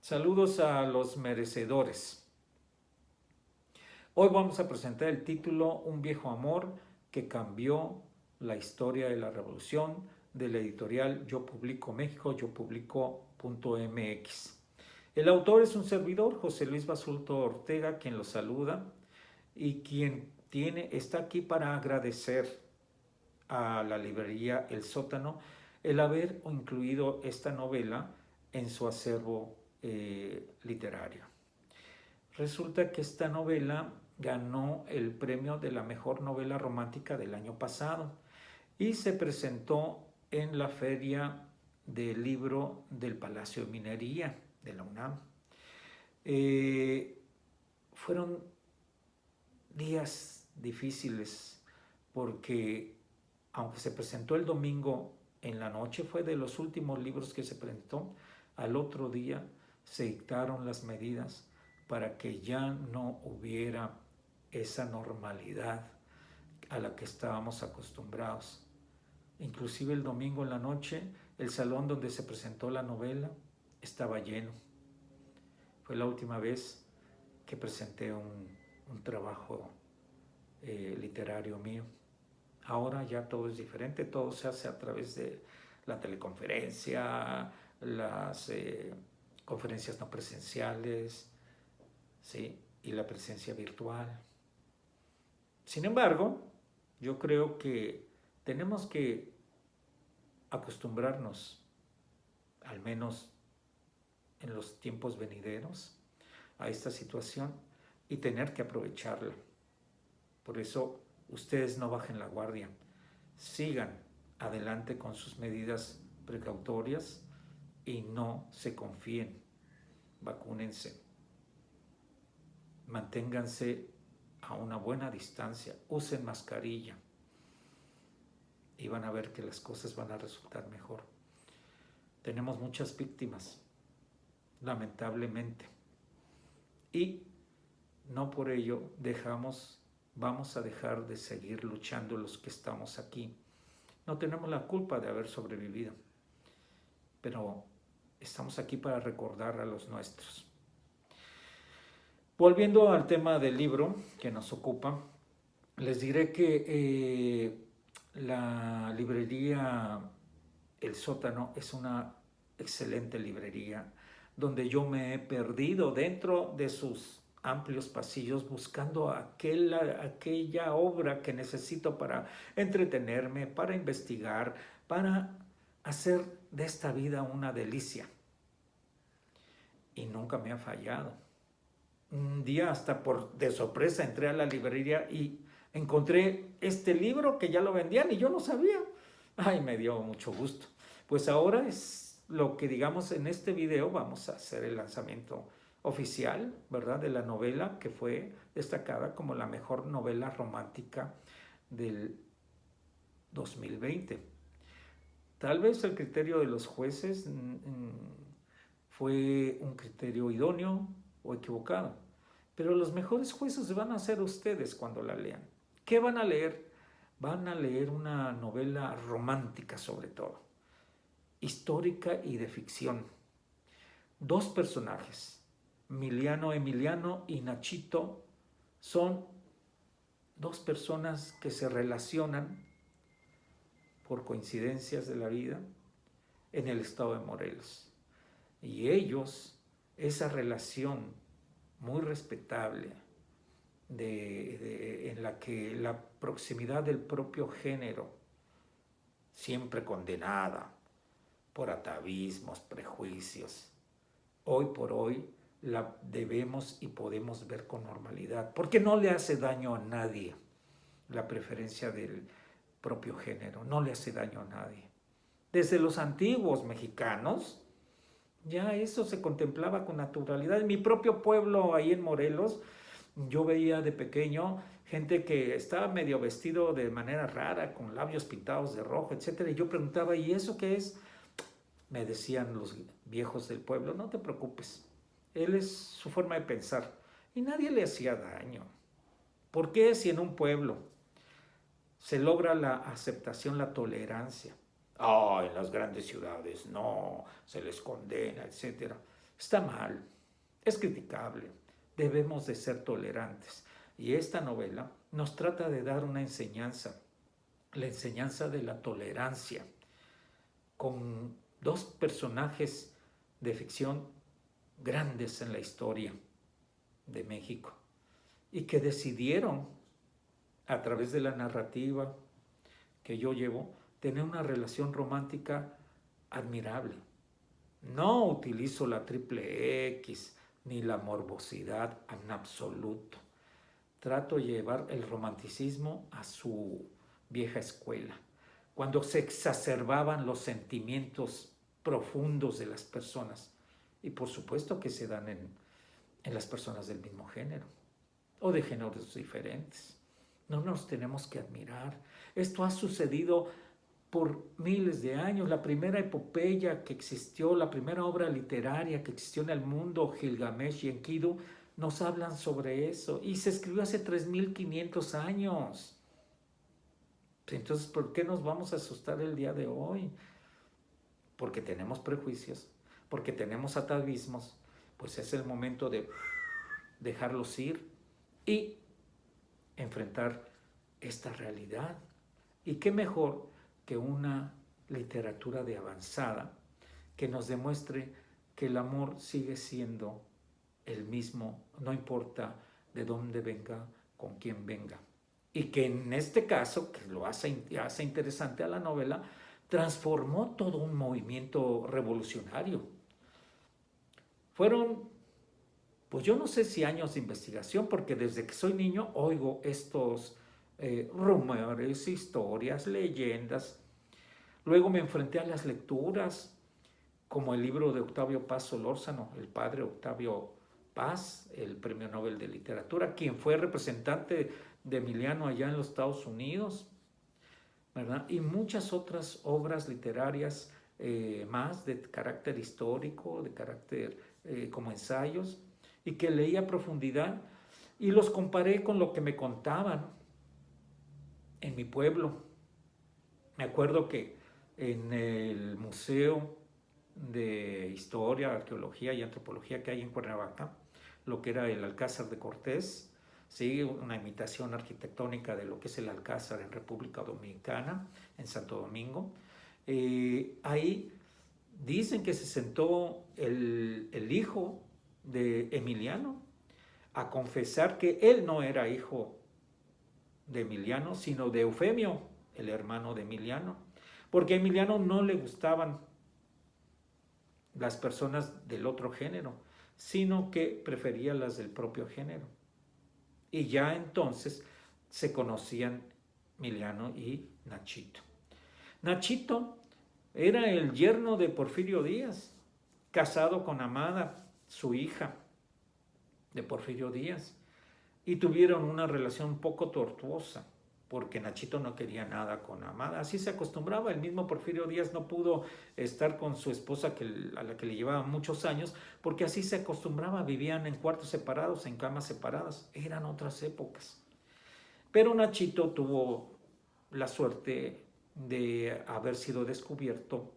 Saludos a los merecedores. Hoy vamos a presentar el título Un viejo amor que cambió la historia de la revolución, de la editorial Yo Publico México, yopublico.mx. El autor es un servidor, José Luis Basulto Ortega, quien lo saluda y quien está aquí para agradecer a la librería El Sótano el haber incluido esta novela en su acervo literario. Resulta que esta novela ganó el premio de la mejor novela romántica del año pasado y se presentó en la Feria del Libro del Palacio de Minería de la UNAM. Fueron días difíciles porque aunque se presentó el domingo en la noche, fue de los últimos libros que se presentó, al otro día se dictaron las medidas para que ya no hubiera esa normalidad a la que estábamos acostumbrados. Inclusive el domingo en la noche, el salón donde se presentó la novela estaba lleno. Fue la última vez que presenté un trabajo literario mío. Ahora ya todo es diferente, todo se hace a través de la teleconferencia, las conferencias no presenciales, ¿sí? Y la presencia virtual. Sin embargo, yo creo que tenemos que acostumbrarnos, al menos en los tiempos venideros, a esta situación y tener que aprovecharla. Por eso, ustedes no bajen la guardia, sigan adelante con sus medidas precautorias y no se confíen, vacúnense, manténganse a una buena distancia, usen mascarilla y van a ver que las cosas van a resultar mejor. Tenemos muchas víctimas, lamentablemente, y no por ello vamos a dejar de seguir luchando los que estamos aquí. No tenemos la culpa de haber sobrevivido, pero estamos aquí para recordar a los nuestros. Volviendo al tema del libro que nos ocupa, les diré que la librería El Sótano es una excelente librería donde yo me he perdido dentro de sus amplios pasillos buscando aquella obra que necesito para entretenerme, para investigar, para hacer de esta vida una delicia. Y nunca me ha fallado. Un día hasta de sorpresa entré a la librería y encontré este libro que ya lo vendían y yo no sabía. Ay, me dio mucho gusto. Pues ahora es lo que digamos en este video vamos a hacer el lanzamiento oficial, ¿verdad? De la novela que fue destacada como la mejor novela romántica del 2020. Tal vez el criterio de los jueces fue un criterio idóneo o equivocado, pero los mejores jueces van a ser ustedes cuando la lean. ¿Qué van a leer? Van a leer una novela romántica sobre todo, histórica y de ficción. Dos personajes, Emiliano y Nachito, son dos personas que se relacionan por coincidencias de la vida en el estado de Morelos. Y ellos, esa relación muy respetable, en la que la proximidad del propio género, siempre condenada por atavismos, prejuicios, hoy por hoy la debemos y podemos ver con normalidad, porque no le hace daño a nadie la preferencia del propio género, no le hace daño a nadie. Desde los antiguos mexicanos, ya eso se contemplaba con naturalidad. En mi propio pueblo, ahí en Morelos, yo veía de pequeño gente que estaba medio vestido de manera rara, con labios pintados de rojo, etc. Y yo preguntaba, ¿y eso qué es? Me decían los viejos del pueblo, no te preocupes, él es su forma de pensar. Y nadie le hacía daño. ¿Por qué si en un pueblo se logra la aceptación, la tolerancia? En las grandes ciudades no, se les condena, etc. Está mal, es criticable, debemos de ser tolerantes. Y esta novela nos trata de dar una enseñanza, la enseñanza de la tolerancia, con dos personajes de ficción grandes en la historia de México y que decidieron, a través de la narrativa que yo llevo, tener una relación romántica admirable. No utilizo la triple X ni la morbosidad en absoluto. Trato de llevar el romanticismo a su vieja escuela, cuando se exacerbaban los sentimientos profundos de las personas, y por supuesto que se dan en las personas del mismo género o de géneros diferentes. No nos tenemos que admirar. Esto ha sucedido por miles de años. La primera epopeya que existió, la primera obra literaria que existió en el mundo, Gilgamesh y Enkidu, nos hablan sobre eso. Y se escribió hace 3500 años. Entonces, ¿por qué nos vamos a asustar el día de hoy? Porque tenemos prejuicios, porque tenemos atavismos. Pues es el momento de dejarlos ir y enfrentar esta realidad. Y qué mejor que una literatura de avanzada que nos demuestre que el amor sigue siendo el mismo, no importa de dónde venga, con quién venga. Y que en este caso, que lo hace interesante a la novela, transformó todo un movimiento revolucionario. Fueron, pues yo no sé si años de investigación, porque desde que soy niño oigo estos rumores, historias, leyendas. Luego me enfrenté a las lecturas, como el libro de Octavio Paz Solórzano, el padre Octavio Paz, el Premio Nobel de Literatura, quien fue representante de Emiliano allá en los Estados Unidos, ¿verdad? Y muchas otras obras literarias más de carácter histórico, de carácter como ensayos, y que leí a profundidad y los comparé con lo que me contaban en mi pueblo. Me acuerdo que en el Museo de Historia, Arqueología y Antropología que hay en Cuernavaca, lo que era el Alcázar de Cortés, ¿sí? Una imitación arquitectónica de lo que es el Alcázar en República Dominicana, en Santo Domingo. Ahí dicen que se sentó el hijo de Emiliano a confesar que él no era hijo de Emiliano, sino de Eufemio, el hermano de Emiliano, porque a Emiliano no le gustaban las personas del otro género, sino que prefería las del propio género. Y ya entonces se conocían Emiliano y Nachito. Nachito era el yerno de Porfirio Díaz, casado con Amada, su hija de Porfirio Díaz, y tuvieron una relación un poco tortuosa, porque Nachito no quería nada con Amada. Así se acostumbraba. El mismo Porfirio Díaz no pudo estar con su esposa, a la que le llevaban muchos años, porque así se acostumbraba. Vivían en cuartos separados, en camas separadas. Eran otras épocas. Pero Nachito tuvo la suerte de haber sido descubierto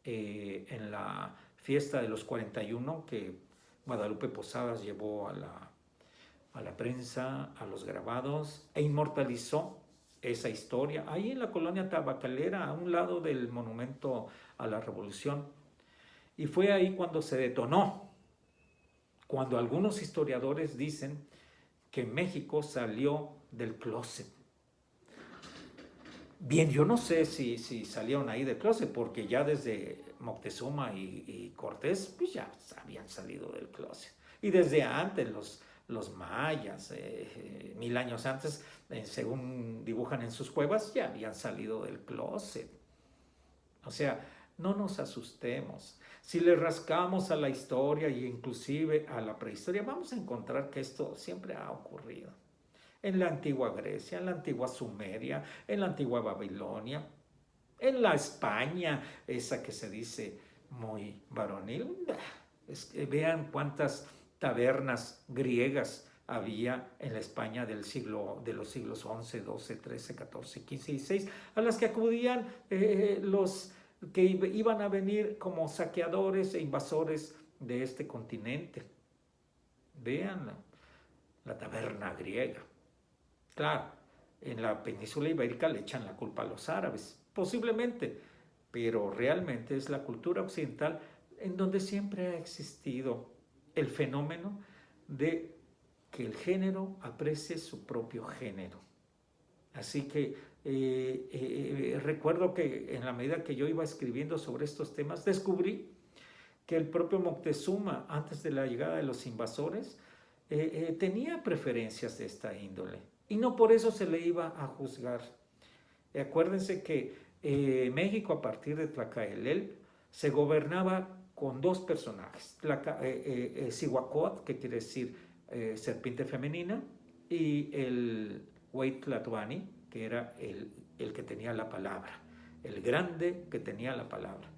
en la fiesta de los 41 que Guadalupe Posadas llevó a la prensa, a los grabados, e inmortalizó esa historia ahí en la colonia tabacalera, a un lado del monumento a la Revolución. Y fue ahí cuando se detonó, cuando algunos historiadores dicen que México salió del closet. Bien, yo no sé si salieron ahí del closet, porque ya desde Moctezuma y Cortés, pues ya habían salido del closet. Y desde antes los mayas, 1000 años antes, según dibujan en sus cuevas, ya habían salido del closet. O sea, no nos asustemos. Si le rascamos a la historia e inclusive a la prehistoria, vamos a encontrar que esto siempre ha ocurrido. En la antigua Grecia, en la antigua Sumeria, en la antigua Babilonia, en la España, esa que se dice muy varonil. Vean cuántas tabernas griegas había en la España de los siglos XI, XII, XIII, XIV, XV y XVI, a las que acudían los que iban a venir como saqueadores e invasores de este continente. Vean la taberna griega. Claro, en la península ibérica le echan la culpa a los árabes, posiblemente, pero realmente es la cultura occidental en donde siempre ha existido el fenómeno de que el género aprecie su propio género. Así que recuerdo que en la medida que yo iba escribiendo sobre estos temas, descubrí que el propio Moctezuma, antes de la llegada de los invasores, tenía preferencias de esta índole y no por eso se le iba a juzgar. Acuérdense que México, a partir de Tlacaelel, se gobernaba con dos personajes, Cihuacóatl, que quiere decir serpiente femenina, y el Huaytlatoani, que era el que tenía la palabra, el grande que tenía la palabra.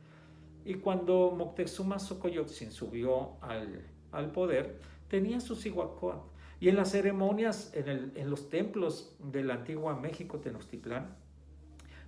Y cuando Moctezuma Xocoyotzin subió al poder, tenía su Cihuacóatl. Y en las ceremonias, en los templos de la antigua México Tenochtitlán,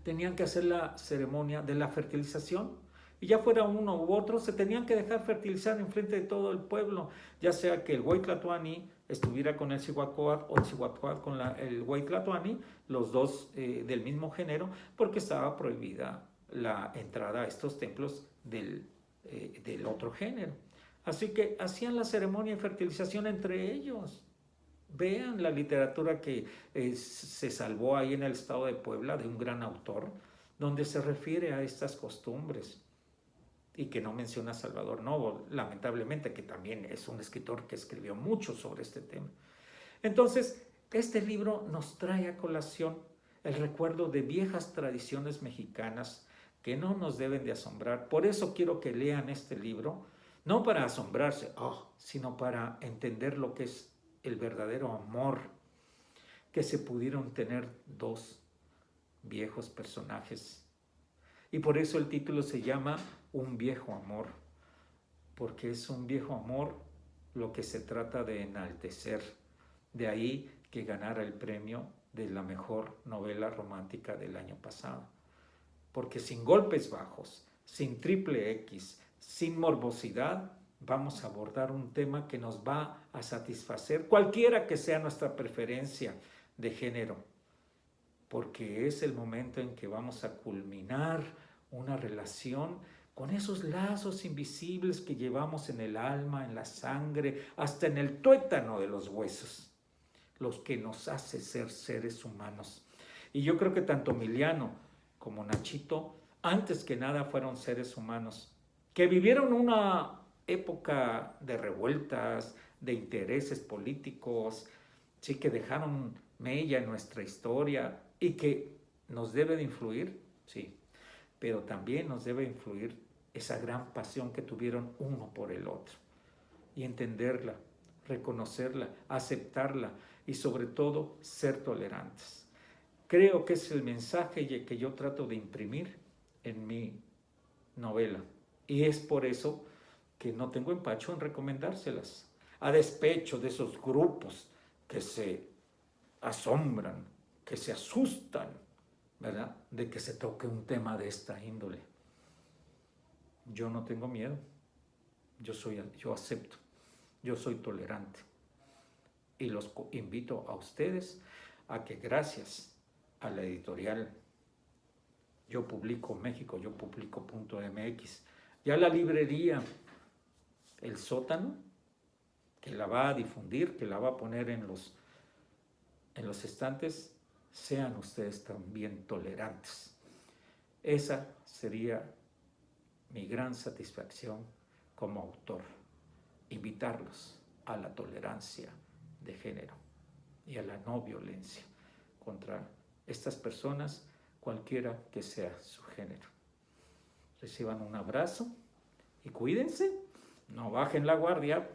tenían que hacer la ceremonia de la fertilización. Y ya fuera uno u otro, se tenían que dejar fertilizar en frente de todo el pueblo, ya sea que el Huaytlatoani estuviera con el Cihuacóatl o el Cihuacóatl con el Huaytlatoani, los dos del mismo género, porque estaba prohibida la entrada a estos templos del otro género. Así que hacían la ceremonia de fertilización entre ellos. Vean la literatura que se salvó ahí en el estado de Puebla de un gran autor, donde se refiere a estas costumbres y que no menciona a Salvador Novo, lamentablemente, que también es un escritor que escribió mucho sobre este tema. Entonces, este libro nos trae a colación el recuerdo de viejas tradiciones mexicanas que no nos deben de asombrar. Por eso quiero que lean este libro, no para asombrarse, sino para entender lo que es el verdadero amor que se pudieron tener dos viejos personajes. Y por eso el título se llama Un viejo amor, porque es un viejo amor lo que se trata de enaltecer. De ahí que ganara el premio de la mejor novela romántica del año pasado. Porque sin golpes bajos, sin triple X, sin morbosidad, vamos a abordar un tema que nos va a satisfacer, cualquiera que sea nuestra preferencia de género, porque es el momento en que vamos a culminar una relación con esos lazos invisibles que llevamos en el alma, en la sangre, hasta en el tuétano de los huesos, los que nos hace ser seres humanos. Y yo creo que tanto Emiliano como Nachito, antes que nada fueron seres humanos, que vivieron una época de revueltas, de intereses políticos, sí, que dejaron mella en nuestra historia y que nos debe de influir, sí, pero también nos debe influir esa gran pasión que tuvieron uno por el otro y entenderla, reconocerla, aceptarla y sobre todo ser tolerantes. Creo que es el mensaje que yo trato de imprimir en mi novela y es por eso que no tengo empacho en recomendárselas, a despecho de esos grupos que se asombran, que se asustan, ¿verdad?, de que se toque un tema de esta índole. Yo no tengo miedo, yo acepto, yo soy tolerante y los invito a ustedes a que gracias a la editorial Yo Publico México, yo publico.mx, ya la librería El Sótano, que la va a difundir, que la va a poner en los estantes, sean ustedes también tolerantes. Esa sería mi gran satisfacción como autor, invitarlos a la tolerancia de género y a la no violencia contra estas personas, cualquiera que sea su género. Reciban un abrazo y cuídense, no bajen la guardia.